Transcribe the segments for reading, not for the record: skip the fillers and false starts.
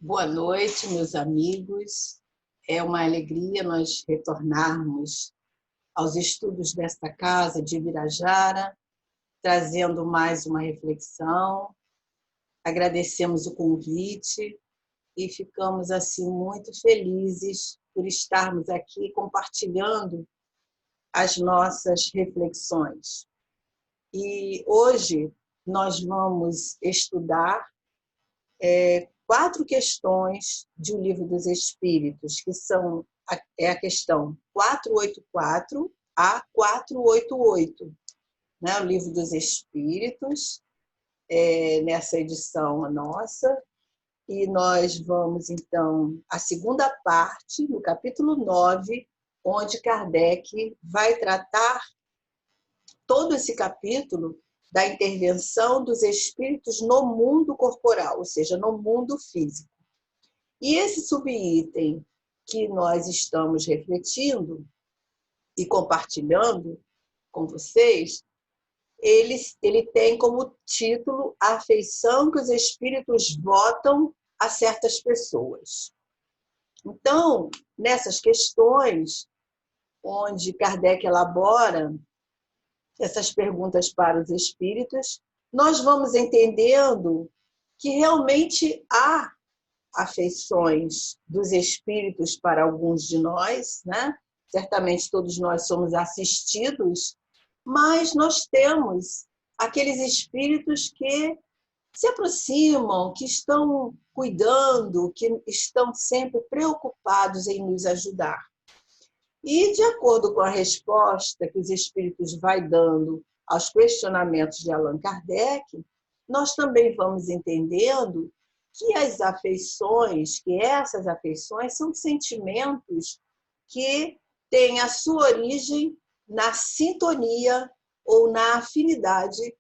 Boa noite, meus amigos. É uma alegria nós retornarmos aos estudos desta casa de Ibirajara, trazendo mais uma reflexão. Agradecemos o convite e ficamos assim muito felizes por estarmos aqui compartilhando as nossas reflexões. E hoje nós vamos estudar 4 questões de O Livro dos Espíritos, que são a questão 484 a 488, né? O Livro dos Espíritos, nessa edição nossa, e nós vamos, então, à segunda parte, no capítulo 9, onde Kardec vai tratar todo esse capítulo da intervenção dos espíritos no mundo corporal, ou seja, no mundo físico. E esse subitem que nós estamos refletindo e compartilhando com vocês, ele tem como título a afeição que os espíritos votam a certas pessoas. Então, nessas questões, onde Kardec elabora essas perguntas para os espíritos, nós vamos entendendo que realmente há afeições dos espíritos para alguns de nós, né? Certamente todos nós somos assistidos, mas nós temos aqueles espíritos que se aproximam, que estão cuidando, que estão sempre preocupados em nos ajudar. E, de acordo com a resposta que os espíritos vai dando aos questionamentos de Allan Kardec, nós também vamos entendendo que as afeições, que essas afeições são sentimentos que têm a sua origem na sintonia ou na afinidade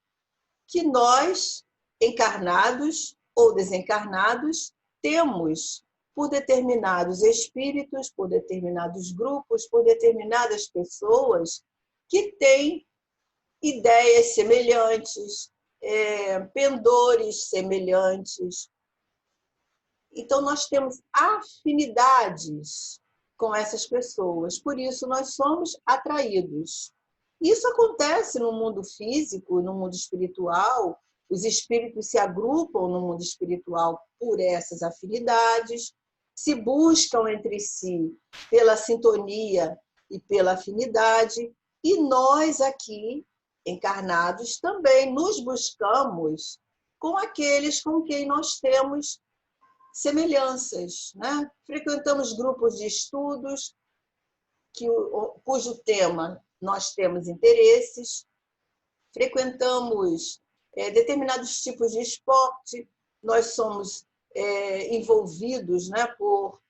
que nós, encarnados ou desencarnados, temos por determinados espíritos, por determinados grupos, por determinadas pessoas que têm ideias semelhantes, pendores semelhantes. Então, nós temos afinidades com essas pessoas, por isso nós somos atraídos. Isso acontece no mundo físico, no mundo espiritual, os espíritos se agrupam no mundo espiritual por essas afinidades, se buscam entre si pela sintonia e pela afinidade, e nós aqui, encarnados, também nos buscamos com aqueles com quem nós temos semelhanças, né? Frequentamos grupos de estudos cujo tema nós temos interesses, frequentamos determinados tipos de esporte, nós somos envolvidos, né, por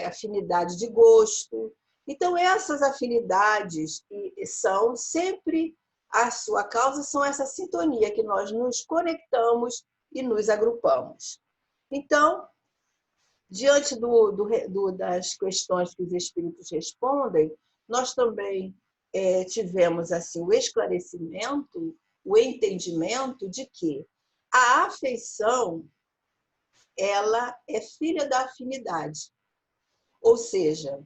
afinidade de gosto. Então, essas afinidades são sempre, a sua causa são essa sintonia que nós nos conectamos e nos agrupamos. Então, diante das questões que os espíritos respondem, nós também tivemos assim, o esclarecimento, o entendimento de que a afeição ela é filha da afinidade. Ou seja,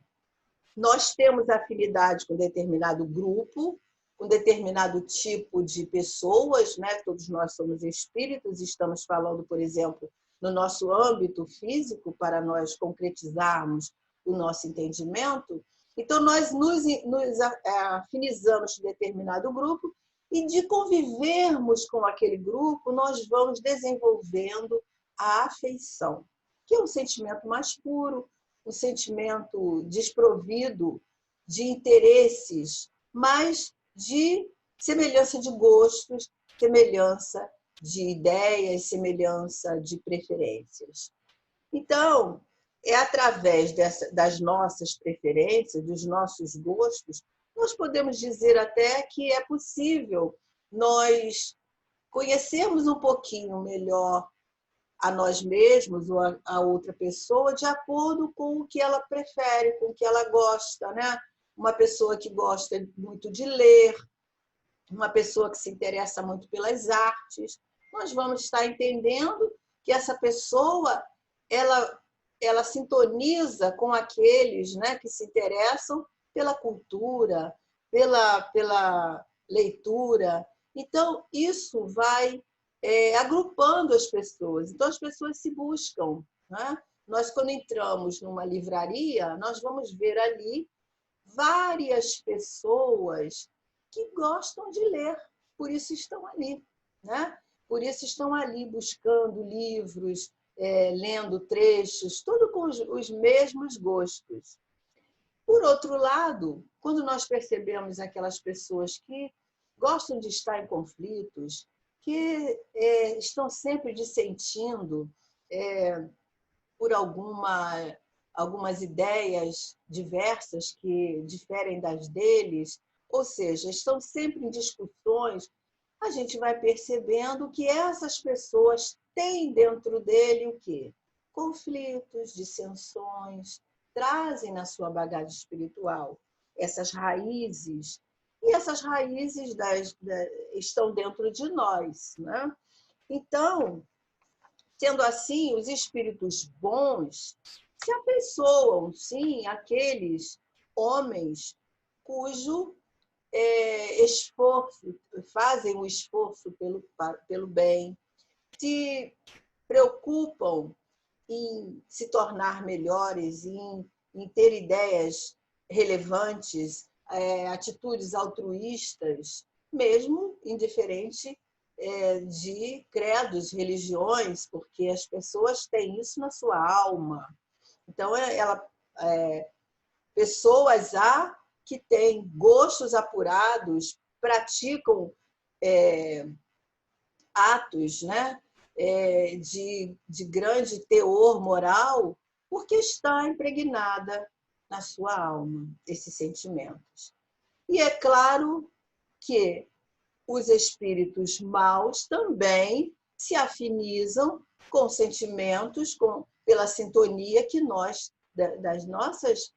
nós temos afinidade com determinado grupo, com determinado tipo de pessoas, né? Todos nós somos espíritos, estamos falando, por exemplo, no nosso âmbito físico, para nós concretizarmos o nosso entendimento. Então, nós nos afinizamos com determinado grupo e, de convivermos com aquele grupo, nós vamos desenvolvendo a afeição, que é um sentimento mais puro, um sentimento desprovido de interesses, mas de semelhança de gostos, semelhança de ideias, semelhança de preferências. Então, é através das nossas preferências, dos nossos gostos, nós podemos dizer até que é possível nós conhecermos um pouquinho melhor a nós mesmos ou a outra pessoa de acordo com o que ela prefere, com o que ela gosta, né? Uma pessoa que gosta muito de ler, uma pessoa que se interessa muito pelas artes, nós vamos estar entendendo que essa pessoa ela sintoniza com aqueles, né, que se interessam pela cultura, pela leitura. Então, isso vai agrupando as pessoas. Então, as pessoas se buscam, né? Nós, quando entramos numa livraria, nós vamos ver ali várias pessoas que gostam de ler, por isso estão ali, né? Por isso estão ali buscando livros, lendo trechos, tudo com os mesmos gostos. Por outro lado, quando nós percebemos aquelas pessoas que gostam de estar em conflitos, que estão sempre dissentindo por algumas ideias diversas que diferem das deles, ou seja, estão sempre em discussões, a gente vai percebendo que essas pessoas têm dentro dele o quê? Conflitos, dissensões, trazem na sua bagagem espiritual essas raízes, e essas raízes estão dentro de nós, né? Então, sendo assim, os espíritos bons se afeiçoam, sim, àqueles homens cujo esforço, fazem o esforço pelo bem, se preocupam em se tornar melhores, em ter ideias relevantes, atitudes altruístas, mesmo indiferente de credos, religiões, porque as pessoas têm isso na sua alma. Então, pessoas há que têm gostos apurados, praticam atos, né, de grande teor moral, porque está impregnada na sua alma esses sentimentos. E é claro que os espíritos maus também se afinizam com sentimentos, pela sintonia que nós, das nossas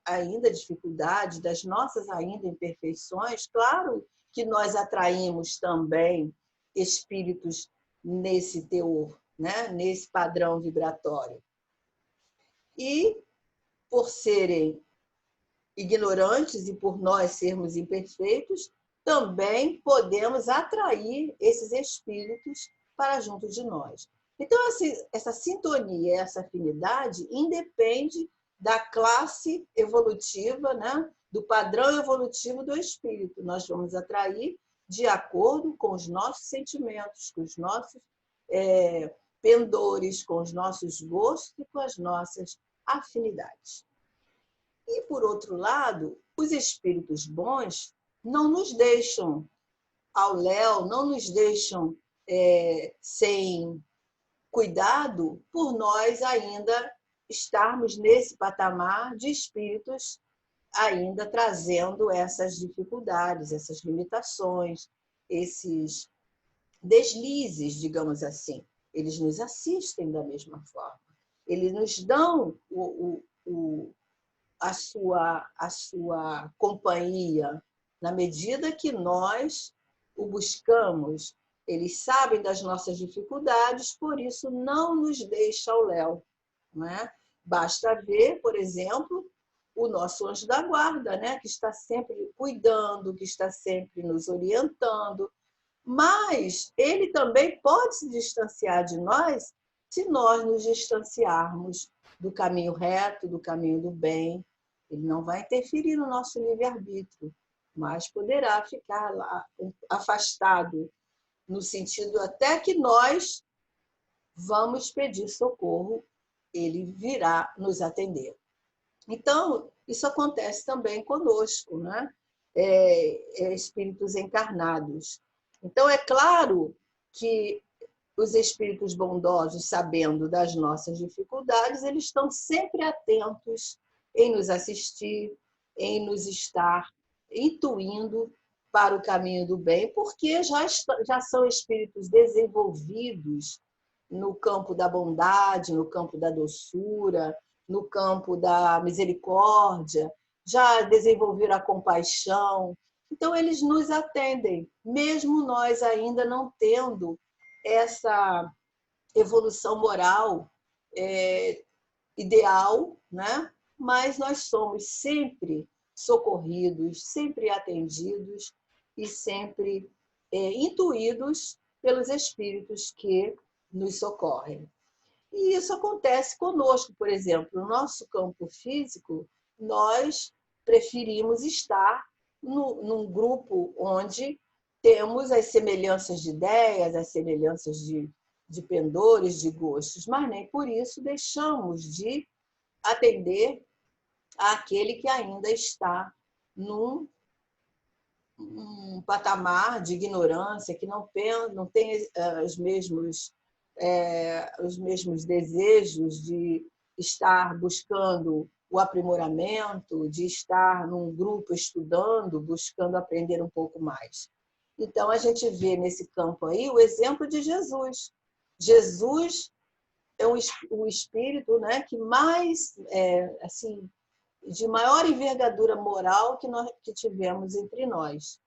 ainda dificuldades, das nossas ainda imperfeições, claro que nós atraímos também espíritos nesse teor, né? Nesse padrão vibratório. E, por serem ignorantes e por nós sermos imperfeitos, também podemos atrair esses espíritos para junto de nós. Então, essa sintonia, essa afinidade, independe da classe evolutiva, né? Do padrão evolutivo do espírito. Nós vamos atrair de acordo com os nossos sentimentos, com os nossos pendores, com os nossos gostos e com as nossas afinidades. E, por outro lado, os espíritos bons não nos deixam ao léu, não nos deixam sem cuidado por nós ainda estarmos nesse patamar de espíritos ainda trazendo essas dificuldades, essas limitações, esses deslizes, digamos assim. Eles nos assistem da mesma forma. Eles nos dão a sua companhia na medida que nós o buscamos. Eles sabem das nossas dificuldades, por isso não nos deixa ao léu. Não é? Basta ver, por exemplo, o nosso anjo da guarda, né? Que está sempre cuidando, que está sempre nos orientando, mas ele também pode se distanciar de nós se nós nos distanciarmos do caminho reto, do caminho do bem. Ele não vai interferir no nosso livre-arbítrio, mas poderá ficar lá afastado, no sentido até que nós vamos pedir socorro, ele virá nos atender. Então, isso acontece também conosco, né? Espíritos encarnados. Então, é claro que os espíritos bondosos, sabendo das nossas dificuldades, eles estão sempre atentos em nos assistir, em nos estar intuindo para o caminho do bem, porque já são espíritos desenvolvidos no campo da bondade, no campo da doçura, no campo da misericórdia, já desenvolveram a compaixão. Então, eles nos atendem, mesmo nós ainda não tendo essa evolução moral ideal, né? Mas nós somos sempre socorridos, sempre atendidos e sempre intuídos pelos espíritos que nos socorrem. E isso acontece conosco, por exemplo, no nosso campo físico, nós preferimos estar num grupo onde temos as semelhanças de ideias, as semelhanças de pendores, de gostos, mas nem por isso deixamos de atender àquele que ainda está num um patamar de ignorância, que não tem os mesmos desejos de estar buscando o aprimoramento, de estar num grupo estudando, buscando aprender um pouco mais. Então, a gente vê nesse campo aí o exemplo de Jesus. Jesus é o espírito, né, que mais, assim, de maior envergadura moral que tivemos entre nós.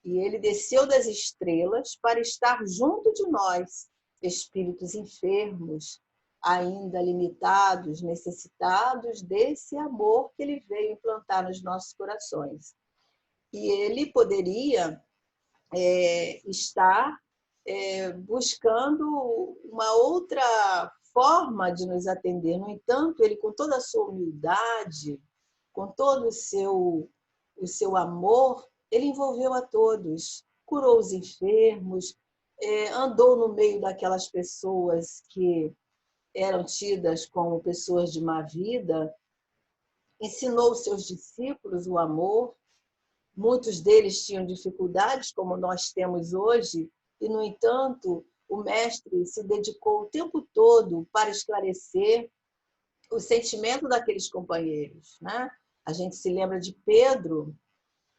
E ele desceu das estrelas para estar junto de nós, espíritos enfermos, ainda limitados, necessitados desse amor que ele veio implantar nos nossos corações. E ele poderia estar buscando uma outra forma de nos atender. No entanto, ele, com toda a sua humildade, com todo o seu amor, ele envolveu a todos, curou os enfermos, andou no meio daquelas pessoas que eram tidas como pessoas de má vida, ensinou os seus discípulos o amor. Muitos deles tinham dificuldades, como nós temos hoje, e, no entanto, o mestre se dedicou o tempo todo para esclarecer o sentimento daqueles companheiros, né? A gente se lembra de Pedro,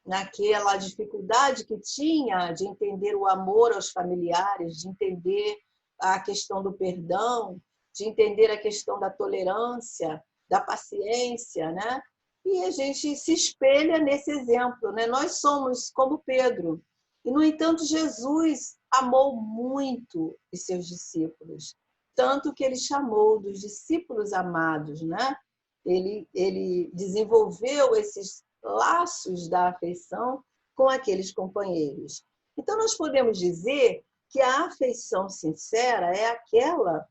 naquela dificuldade que tinha de entender o amor aos familiares, de entender a questão do perdão, de entender a questão da tolerância, da paciência, né? E a gente se espelha nesse exemplo, né? Nós somos como Pedro. E, no entanto, Jesus amou muito os seus discípulos, tanto que ele chamou dos discípulos amados, né? Ele desenvolveu esses laços da afeição com aqueles companheiros. Então, nós podemos dizer que a afeição sincera é aquela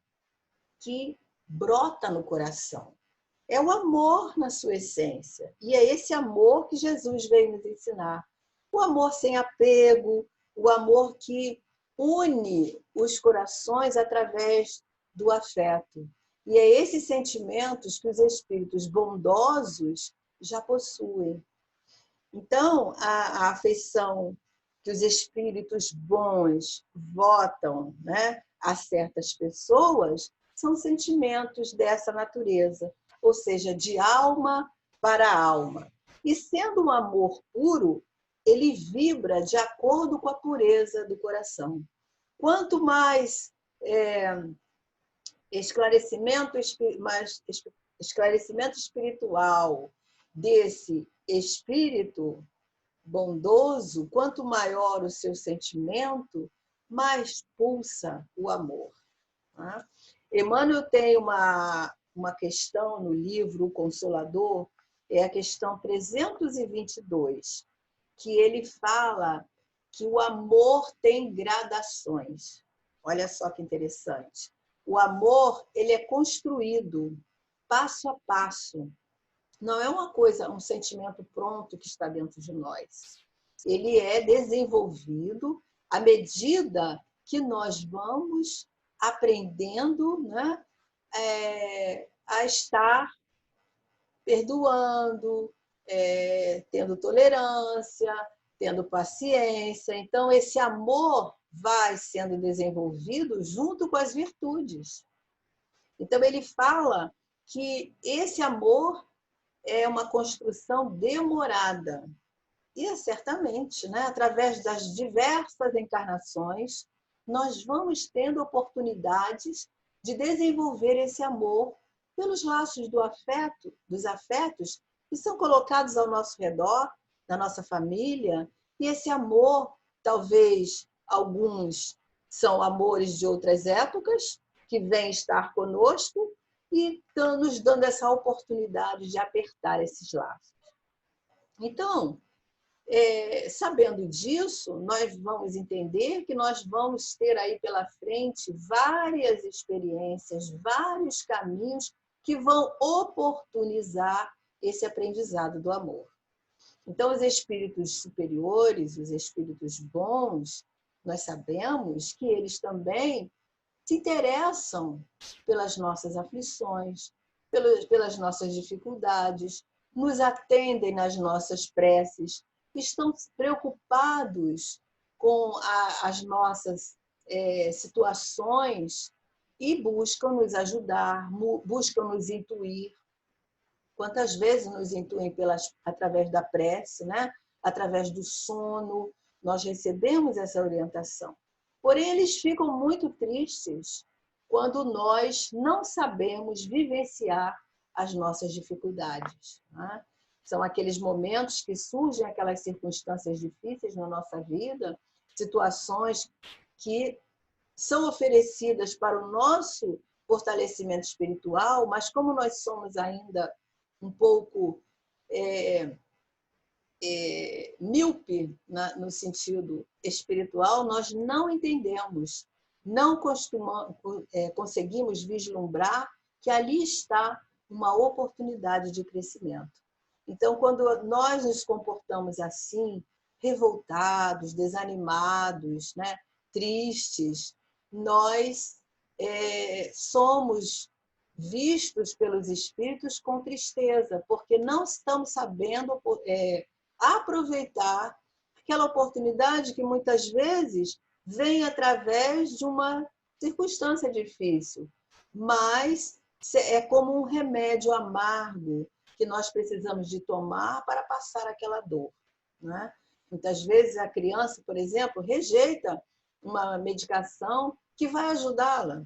que brota no coração. É o amor na sua essência. E é esse amor que Jesus veio nos ensinar. O amor sem apego, o amor que une os corações através do afeto. E é esses sentimentos que os espíritos bondosos já possuem. Então, a afeição que os espíritos bons votam, né, a certas pessoas são sentimentos dessa natureza, ou seja, de alma para alma. E sendo um amor puro, ele vibra de acordo com a pureza do coração. Quanto mais esclarecimento espiritual desse espírito bondoso, quanto maior o seu sentimento, mais pulsa o amor. Tá? Emmanuel tem uma questão no livro O Consolador, é a questão 322, que ele fala que o amor tem gradações. Olha só que interessante. O amor, ele é construído passo a passo. Não é uma coisa, um sentimento pronto que está dentro de nós. Ele é desenvolvido à medida que nós vamos aprendendo, né, a estar perdoando, tendo tolerância, tendo paciência. Então, esse amor vai sendo desenvolvido junto com as virtudes. Então, ele fala que esse amor é uma construção demorada. E é certamente, né, através das diversas encarnações, nós vamos tendo oportunidades de desenvolver esse amor pelos laços do afeto, dos afetos que são colocados ao nosso redor, na nossa família. E esse amor, talvez alguns são amores de outras épocas, que vêm estar conosco, e nos dando essa oportunidade de apertar esses laços. Então, sabendo disso, nós vamos entender que nós vamos ter aí pela frente várias experiências, vários caminhos que vão oportunizar esse aprendizado do amor. Então, os espíritos superiores, os espíritos bons, nós sabemos que eles também se interessam pelas nossas aflições, pelas nossas dificuldades, nos atendem nas nossas preces, estão preocupados com as nossas situações e buscam nos ajudar, buscam nos intuir. Quantas vezes nos intuem através da prece, né? Através do sono, nós recebemos essa orientação. Porém, eles ficam muito tristes quando nós não sabemos vivenciar as nossas dificuldades, né? São aqueles momentos que surgem aquelas circunstâncias difíceis na nossa vida, situações que são oferecidas para o nosso fortalecimento espiritual, mas como nós somos ainda um pouco míope no sentido espiritual, nós não entendemos, não conseguimos vislumbrar que ali está uma oportunidade de crescimento. Então, quando nós nos comportamos assim, revoltados, desanimados, né, tristes, nós somos vistos pelos espíritos com tristeza, porque não estamos sabendo aproveitar aquela oportunidade que muitas vezes vem através de uma circunstância difícil, mas é como um remédio amargo que nós precisamos de tomar para passar aquela dor, né? Muitas vezes a criança, por exemplo, rejeita uma medicação que vai ajudá-la,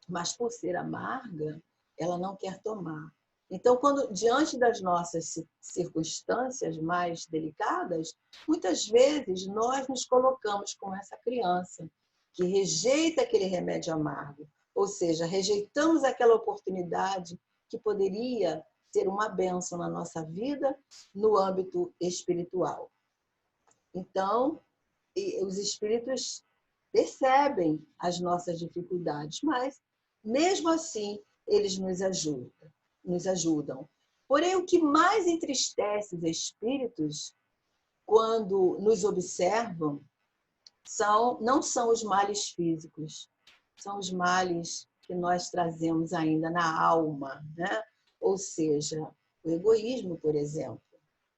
mas por ser amarga, ela não quer tomar. Então, quando diante das nossas circunstâncias mais delicadas, muitas vezes nós nos colocamos com essa criança que rejeita aquele remédio amargo, ou seja, rejeitamos aquela oportunidade que poderia ser uma bênção na nossa vida no âmbito espiritual. Então, os espíritos percebem as nossas dificuldades, mas mesmo assim eles nos ajudam. Porém, o que mais entristece os espíritos quando nos observam não são os males físicos, são os males que nós trazemos ainda na alma, né? Ou seja, o egoísmo, por exemplo,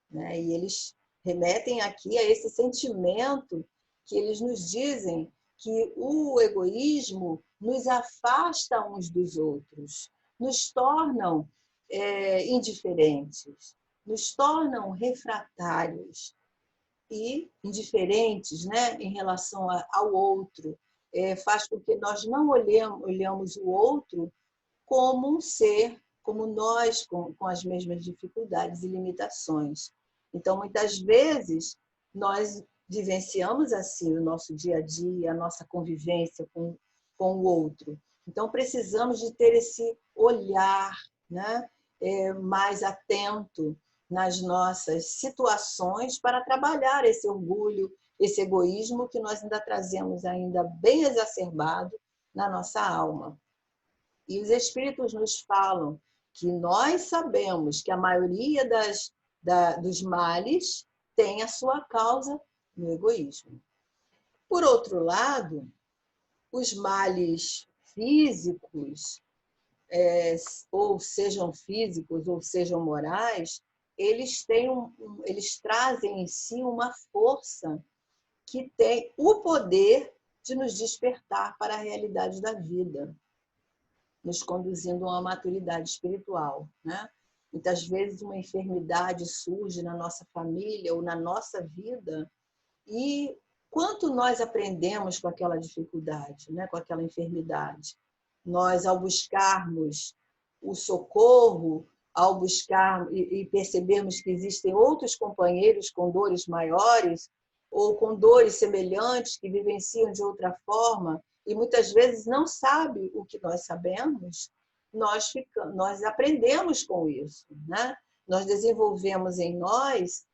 né? E eles remetem aqui a esse sentimento que eles nos dizem que o egoísmo nos afasta uns dos outros, nos tornam indiferentes, nos tornam refratários e indiferentes, né, em relação ao outro. Faz com que nós não olhamos o outro como um ser, como nós, com as mesmas dificuldades e limitações. Então, muitas vezes, nós vivenciamos assim o nosso dia a dia, a nossa convivência com o outro. Então, precisamos de ter esse olhar, né, mais atento nas nossas situações para trabalhar esse orgulho, esse egoísmo que nós ainda trazemos ainda bem exacerbado na nossa alma. E os espíritos nos falam que nós sabemos que a maioria dos males tem a sua causa no egoísmo. Por outro lado, os males físicos, ou sejam físicos ou sejam morais, eles trazem em si uma força que tem o poder de nos despertar para a realidade da vida, nos conduzindo a uma maturidade espiritual, né? Muitas vezes uma enfermidade surge na nossa família ou na nossa vida e quanto nós aprendemos com aquela dificuldade, né? Com aquela enfermidade. Nós, ao buscarmos o socorro, ao buscar e percebermos que existem outros companheiros com dores maiores ou com dores semelhantes que vivenciam de outra forma, e muitas vezes não sabe o que nós sabemos, nós aprendemos com isso, né? Nós desenvolvemos em nós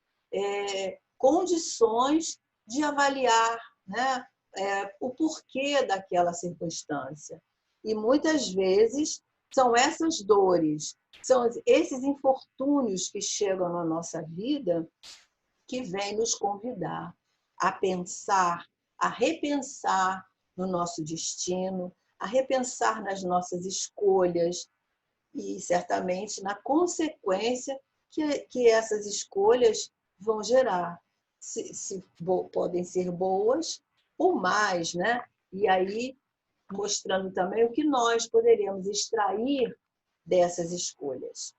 condições de avaliar, né, o porquê daquela circunstância. E muitas vezes são essas dores, são esses infortúnios que chegam na nossa vida que vêm nos convidar a pensar, a repensar no nosso destino, a repensar nas nossas escolhas e, certamente, na consequência que essas escolhas vão gerar. Se podem ser boas ou mais, né? E aí, mostrando também o que nós poderemos extrair dessas escolhas.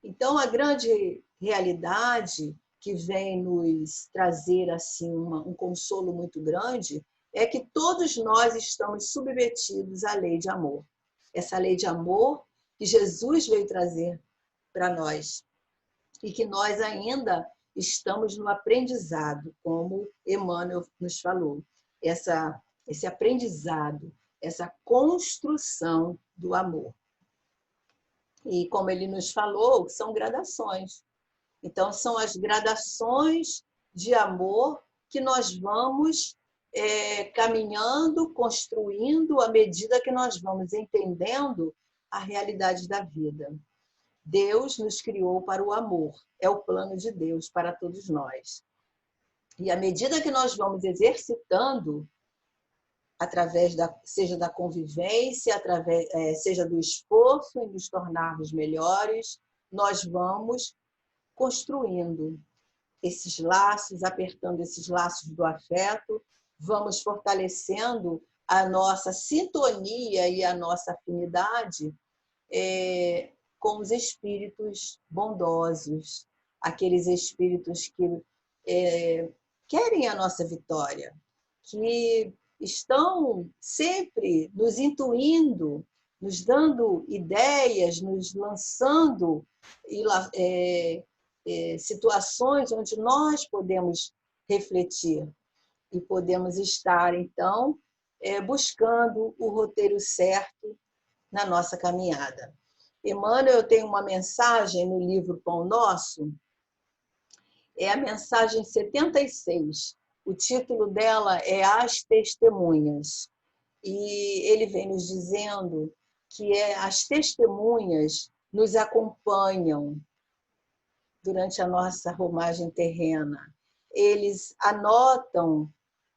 Então, a grande realidade que vem nos trazer assim um consolo muito grande é que todos nós estamos submetidos à lei de amor. Essa lei de amor que Jesus veio trazer para nós e que nós ainda estamos no aprendizado, como Emmanuel nos falou. Esse aprendizado, essa construção do amor. E como ele nos falou, são gradações. Então, são as gradações de amor que nós vamos caminhando, construindo à medida que nós vamos entendendo a realidade da vida. Deus nos criou para o amor, é o plano de Deus para todos nós. E à medida que nós vamos exercitando, seja da convivência, seja do esforço em nos tornarmos melhores, nós vamos construindo esses laços, apertando esses laços do afeto, vamos fortalecendo a nossa sintonia e a nossa afinidade com os espíritos bondosos, aqueles espíritos que querem a nossa vitória, que estão sempre nos intuindo, nos dando ideias, nos lançando situações onde nós podemos refletir e podemos estar, então, buscando o roteiro certo na nossa caminhada. Emmanuel tem uma mensagem no livro Pão Nosso, é a mensagem 76. O título dela é As Testemunhas. E ele vem nos dizendo que as testemunhas nos acompanham durante a nossa romagem terrena. Eles anotam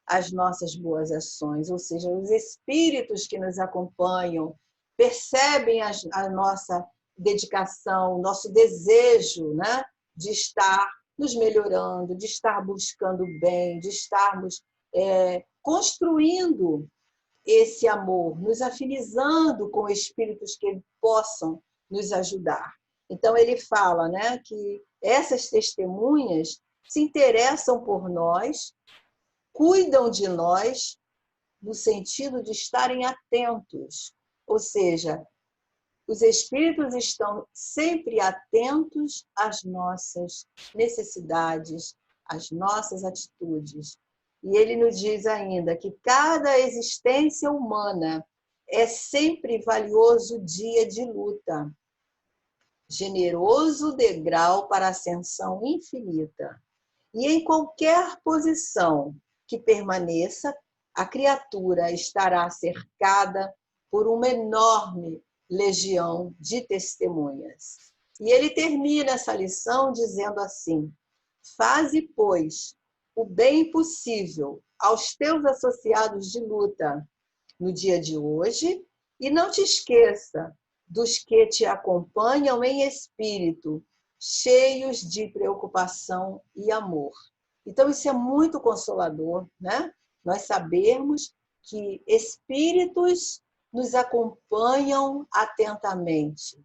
as nossas boas ações, ou seja, os espíritos que nos acompanham percebem a nossa dedicação, o nosso desejo, né, de estar nos melhorando, de estar buscando o bem, de estarmos construindo esse amor, nos afinizando com espíritos que possam nos ajudar. Então, ele fala, né, que essas testemunhas se interessam por nós, cuidam de nós, no sentido de estarem atentos. Ou seja, os espíritos estão sempre atentos às nossas necessidades, às nossas atitudes. E ele nos diz ainda que cada existência humana é sempre valioso dia de luta, generoso degrau para a ascensão infinita. E em qualquer posição que permaneça, a criatura estará cercada por uma enorme legião de testemunhas. E ele termina essa lição dizendo assim: faze, pois, o bem possível aos teus associados de luta no dia de hoje e não te esqueça dos que te acompanham em espírito, cheios de preocupação e amor. Então, isso é muito consolador, né? Nós sabermos que espíritos nos acompanham atentamente,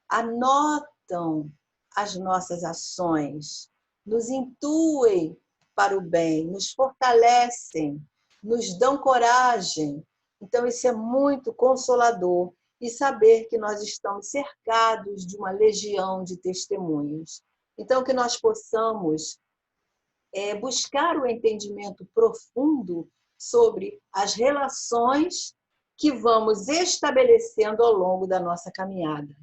anotam as nossas ações, nos intuem para o bem, nos fortalecem, nos dão coragem. Então, isso é muito consolador. E saber que nós estamos cercados de uma legião de testemunhos. Então, que nós possamos buscar o entendimento profundo sobre as relações que vamos estabelecendo ao longo da nossa caminhada,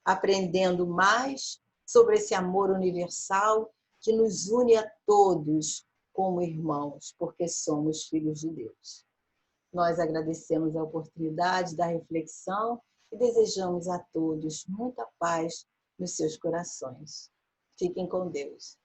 aprendendo mais sobre esse amor universal que nos une a todos como irmãos, porque somos filhos de Deus. Nós agradecemos a oportunidade da reflexão e desejamos a todos muita paz nos seus corações. Fiquem com Deus.